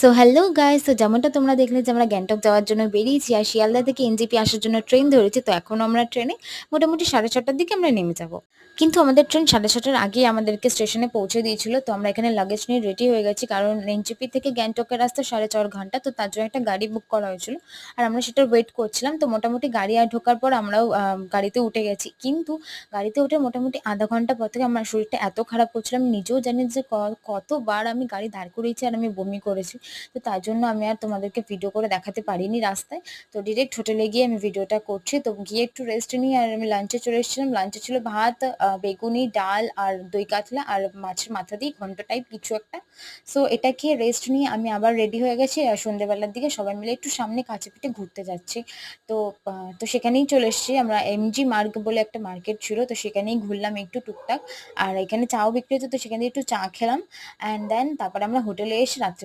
So hello guys, তো যেমনটা তোমরা দেখলে যে আমরা গ্যাংটক যাওয়ার জন্য বেরিয়েছি আর শিয়ালদা থেকে এনজেপি আসার জন্য ট্রেন ধরেছি। তো এখন আমরা ট্রেনে মোটামুটি 6:30টার দিকে আমরা নেমে যাব। কিন্তু আমাদের ট্রেন 6:30টার আগেই আমাদেরকে স্টেশনে পৌঁছে দিয়েছিল। তো আমরা এখানে লাগেজ নিয়ে রেডি হয়ে গেছি, কারণ এনজেপি থেকে গ্যাংটকের রাস্তা 4.5 ঘন্টা। তো তার জন্য একটা গাড়ি বুক করা হয়েছিল আর আমরা সেটা ওয়েট করছিলাম। তো মোটামুটি গাড়ি আর ঢোকার পর আমরাও গাড়িতে উঠে গেছি। কিন্তু গাড়িতে উঠে মোটামুটি আধা ঘন্টা পর থেকে আমার শরীরটা এত খারাপ করছিল, আমি নিজেও জানি যে কতবার আমি গাড়ি দাঁড় করিয়েছি আর আমি বমি করেছি। তো তার জন্য আমি আর তোমাদেরকে ভিডিও করে দেখাতে পারিনি রাস্তায়। তো ডিরেক্ট হোটেলে গিয়ে আমি ভিডিওটা করছি। তো গিয়ে একটু রেস্ট নিই আর আমি লাঞ্চে চলে এসেছিলাম। লাঞ্চে ছিল ভাত, বেগুনি, ডাল আর দই কাতলা আর মাছের মাথা দিয়ে ঘন্ট টাইপ কিছু একটা। সো এটা খেয়ে রেস্ট নিয়ে আমি আবার রেডি হয়ে গেছি আর সন্ধ্যেবেলার দিকে সবাই মিলে একটু সামনে কাছে পিঠে ঘুরতে যাচ্ছি। তো তো সেখানেই চলে এসেছি আমরা। এমজি মার্গ বলে একটা মার্কেট ছিল, তো সেখানেই ঘুরলাম একটু টুকটাক। আর এখানে চাও বিক্রি হতো, তো সেখানে একটু চা খেলাম। অ্যান্ড দেন তারপরে আমরা হোটেলে এসে রাত্রে